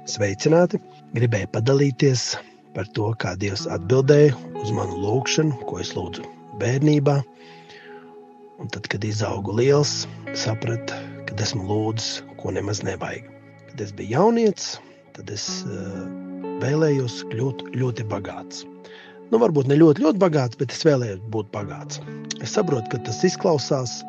Sveicināti! Gribēju padalīties par to, kā Dievs atbildēja uz manu lūgšanu, ko es lūdzu bērnībā. Un tad, kad izaugu liels, sapratu, kad esmu lūdzis, ko nemaz nevajag. Kad es biju jaunietis, tad es vēlējos kļūt ļoti bagāts. Varbūt ne ļoti bagāts, bet es vēlējos būt bagāts. Es saprotu, ka tas izklausās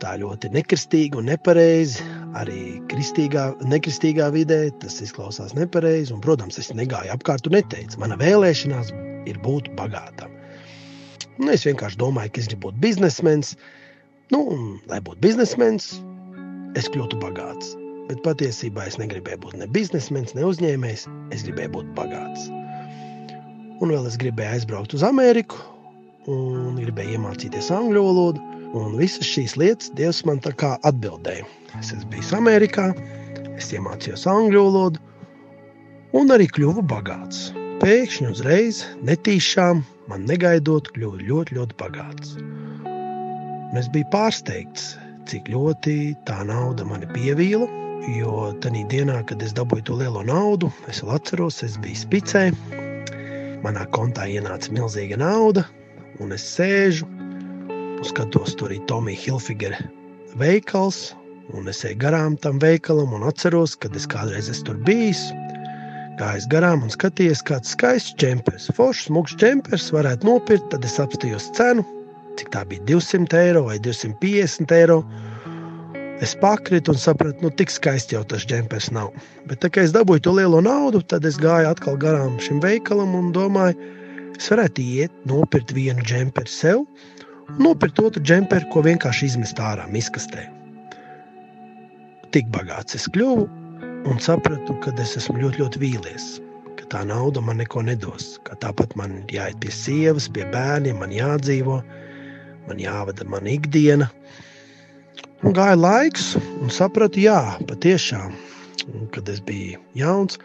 tā ļoti nekristīgi un nepareizi. Arī nekristīgā vidē tas izklausās nepareizi. Un, protams, es negāju apkārt un neteicu. Mana vēlēšanās ir būt bagātam. Es vienkārši domāju, ka es gribu būt biznesmens. Lai būtu biznesmens, es kļūtu bagāts. Bet patiesībā es negribēju būt ne biznesmens, ne uzņēmējs. Es gribēju būt bagāts. Un vēl es gribēju aizbraukt uz Ameriku un gribēju iemācīties angļu valodu. Un visas šīs lietas Dievs man tā kā atbildēja. Es biju Amerikā, es iemācījos angļu valodu un arī kļuvu bagāts. Pēkšņi uzreiz, netīšām, man negaidot, kļuvu ļoti, ļoti bagāts. Un es biju pārsteigts, cik ļoti tā nauda mani pievīla, jo tajā dienā, kad es dabūju to lielo naudu, es vēl atceros, es biju Spicē, manā kontā ienāca milzīga nauda, un es sēžu, un skatos, tur ir Tommy Hilfiger veikals, un es eju garām tam veikalam, un atceros, kad es kādreiz esmu tur bijis, gājis garām un skaties, kāds skaists džempers, foršs, smuks džempers varētu nopirkt, tad es apstājos cenu, cik tā bija 200 eiro vai 250 eiro. Es pakritu un sapratu, tik skaisti jau tas džempers nav. Bet tā kā es dabūju to lielo naudu, tad es gāju atkal garām šim veikalam un domāju, es varētu iet, nopirkt vienu džemperu sev, un nopirkt otru džemperu, ko vienkārši izmest ārā miskastē. Tik bagāts es kļuvu un sapratu, ka es esmu ļoti, ļoti vīlies, ka tā nauda man neko nedos, ka tāpat man jāiet pie sievas, pie bērniem, man jādzīvo, man jāvada mana ikdiena. Un gāja laiks un sapratu, jā, patiešām, kad es biju jauns,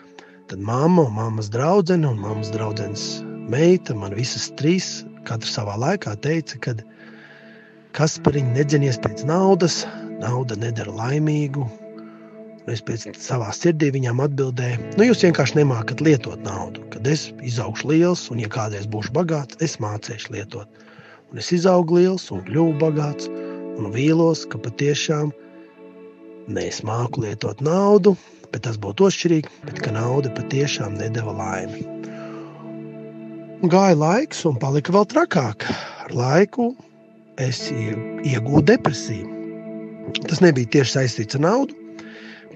tad mamma un mammas draudzene un mammas draudzenes meita, man visas trīs, katra savā laikā teica, ka Kaspariņ, nedzenies pēc naudas, nauda nedara laimīgu. Un es pēc savā sirdī viņām atbildēju, jūs vienkārši nemākat lietot naudu, kad es izaugšu liels un, ja kādreiz būšu bagāts, es mācēšu lietot. Un es izaugu liels un kļuvu bagāts. Un vīlos, ka patiešām es māku lietot naudu, bet tas būtu atšķirīgi, bet ka nauda patiešām nedeva laimi. Un gāja laiks un palika vēl trakāk. Ar laiku es iegūtu depresiju. Tas nebija tieši saistīts ar naudu,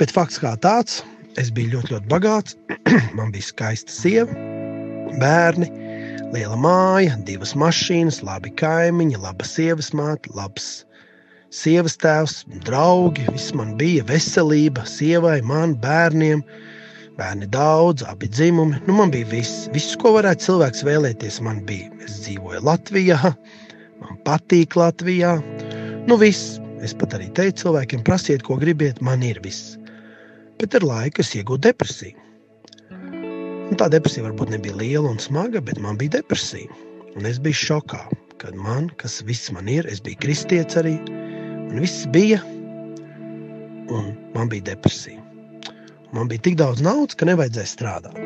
bet fakts kā tāds, es biju ļoti, ļoti bagāts. Man bija skaista sieva, bērni, liela māja, 2 mašīnas, labi kaimiņi, laba sievas māte, labs sievas tēvs, draugi, viss man bija, veselība, sievai, man, bērniem, bērni daudz, abi dzimumi. Man bija viss, ko varētu cilvēks vēlēties, man bija. Es dzīvoju Latvijā, man patīk Latvijā. Viss, es pat arī teicu cilvēkiem, prasiet, ko gribiet, man ir viss. Bet ar laiku es iegūtu depresiju. Tā depresija varbūt nebija liela un smaga, bet man bija depresija. Un es biju šokā, kad kas viss man ir, es biju kristietis arī, un viss bija, un man bija depresija. Man bija tik daudz naudas, ka nevajadzēja strādāt.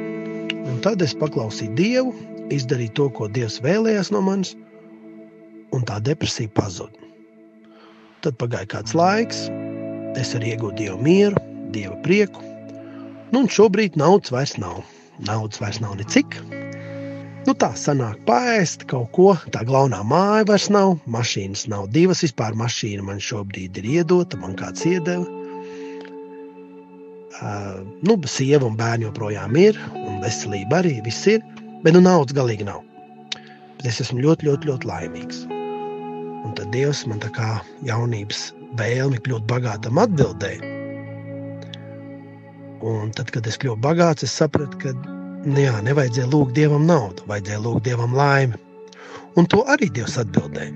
Un tad es paklausīju Dievu, izdarīju to, ko Dievs vēlējās no manis, un tā depresija pazuda. Tad pagāja kāds laiks, es arī iegūtu Dievu mieru, Dieva prieku, un šobrīd naudas vairs nav. Naudas vairs nav necik. Tā sanāk paēst kaut ko, tā glaunā māja vairs nav, mašīnas nav 2, vispār mašīna man šobrīd ir iedota, man kāds iedeva. Sieva un bērni joprojām ir, un veselība arī, viss ir, bet naudas galīgi nav. Bet es esmu ļoti, ļoti, ļoti laimīgs. Un tad Dievs man tā kā jaunības vēlmi kļūt bagātam atbildēja. Un tad, kad es kļuvu bagāts, es sapratu, ka nevajadzēja lūgt Dievam naudu, vajadzēja lūgt Dievam laimi. Un to arī Dievs atbildēja.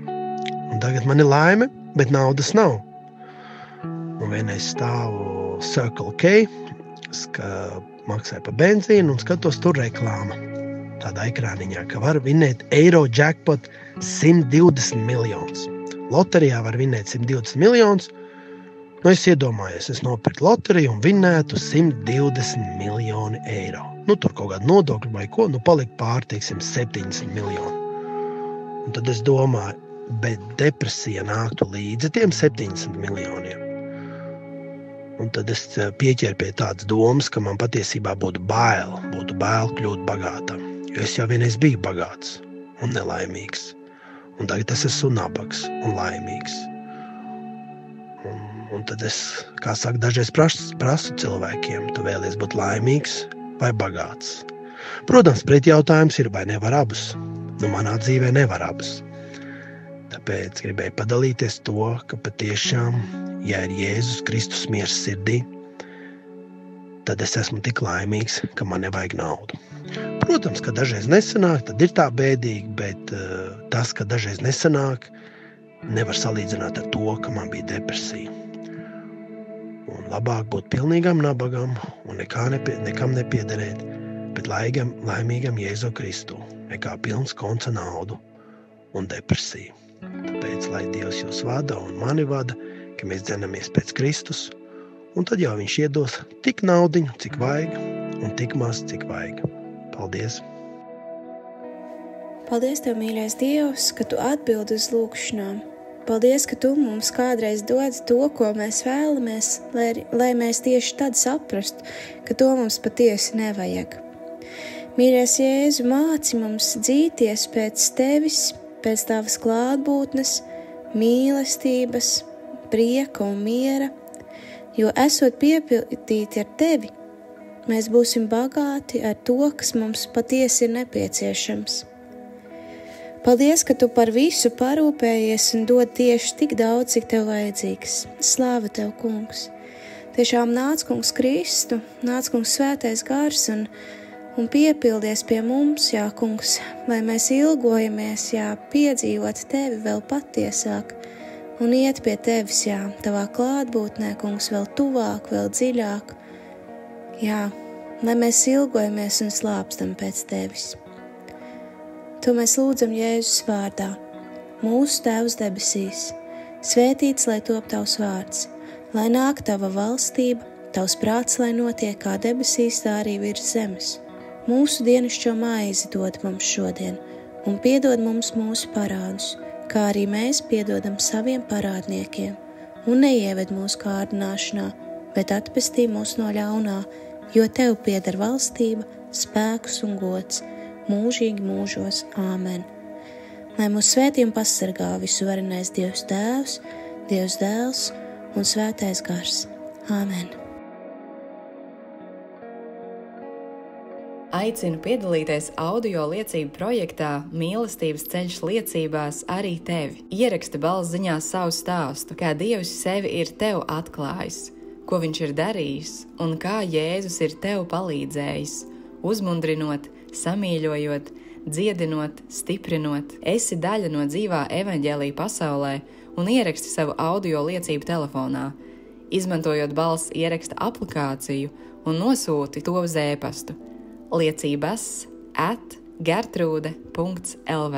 Un tagad man ir laime, bet naudas nav. Un vienreiz stāvu Circle K, maksāju par benzīnu un skatos tur reklāma. Tādā ekrāniņā, ka var vinēt eiro jackpot 120 miljonus. Loterijā var vinēt 120 miljonus. Es iedomājos, es nopirku loteriju un vinnētu 120 miljoni eiro. Tur kaut kāda nodokļa vai ko, palika pār, 70 miljoni. Un tad es domāju, bet depresija nāktu līdzi tiem 70 miljoniem. Un tad es pieķēru pie tādas domas, ka man patiesībā būtu bail kļūt bagātam. Jo es jau vienreiz biju bagāts un nelaimīgs. Un tagad es esmu nabags un laimīgs. Un tad es, kā saka, dažreiz prasu cilvēkiem, tu vēlies būt laimīgs vai bagāts. Protams, pretjautājums ir, vai nevar abus. Manā dzīvē nevar abus. Tāpēc gribēju padalīties to, ka patiešām, ja ir Jēzus Kristus miers sirdī, tad es esmu tik laimīgs, ka man nevajag naudu. Protams, ka dažreiz nesanāk, tad ir tā bēdīgi, bet tas, ka dažreiz nesanāk, nevar salīdzināt ar to, ka man bija depresija. Un labāk būt pilnīgam nabagam un nekam nepiederēt, bet laimīgam Jēzu Kristu, nekā pilns konca naudu un depresiju. Tāpēc, lai Dievs jūs vada un mani vada, ka mēs dzenamies pēc Kristus, un tad jau viņš iedos tik naudiņu, cik vajag, un tik maz, cik vajag. Paldies! Paldies Tev, mīļais Dievs, ka Tu atbildi uz lūgšanām. Paldies, ka Tu mums kādreiz dod to, ko mēs vēlamies, lai mēs tieši tad saprastu, ka to mums patiesi nevajag. Mīļais Jēzu, māci mums dzīties pēc Tevis, pēc Tavas klātbūtnes, mīlestības, prieka un miera, jo esot piepildīti ar Tevi, mēs būsim bagāti ar to, kas mums patiesi ir nepieciešams. Paldies, ka Tu par visu parūpējies un dod tieši tik daudz, cik Tev vajadzīgs. Slāva Tev, Kungs! Tiešām nāc, Kungs Kristu, nāc, Kungs Svētais Gars un piepildies pie mums, jā, Kungs, lai mēs ilgojamies, jā, piedzīvot Tevi vēl patiesāk un iet pie Tevis, jā, Tavā klātbūtnē, Kungs, vēl tuvāk, vēl dziļāk, jā, lai mēs ilgojamies un slāpstam pēc Tevis. To mēs lūdzam Jēzus vārdā. Mūsu Tēvs debesīs, svētīts, lai top Tavs vārds, lai nāk Tava valstība, Tavs prāts, lai notiek kā debesīs, tā arī virs zemes. Mūsu dienascho maizi dod mums šodien, un piedod mums mūsu parādus, kā arī mēs piedodam saviem parādniekiem, un neieved mūsu kārdināšanā, bet atpestī mūs no ļaunā, jo Tev pieder valstība, spēks un gods, mūžīgi mūžos. Āmen. Lai mūs svētī un pasargā visuvarenais Dievs Tēvs, Dievs Dēls un Svētais Gars. Āmen. Aicinu piedalīties audio liecību projektā Mīlestības ceļš liecībās arī tevi. Ieraksti balss ziņās savu stāstu, kā Dievs sevi ir tev atklājis, ko viņš ir darījis un kā Jēzus ir tev palīdzējis, uzmundrinot, samīļojot, dziedinot, stiprinot. Esi daļa no dzīvā evaņģēlija pasaulē un ieraksti savu audio liecību telefonā, izmantojot balss ieraksta aplikāciju un nosūti to uz e-pastu liecības@gertrude.lv.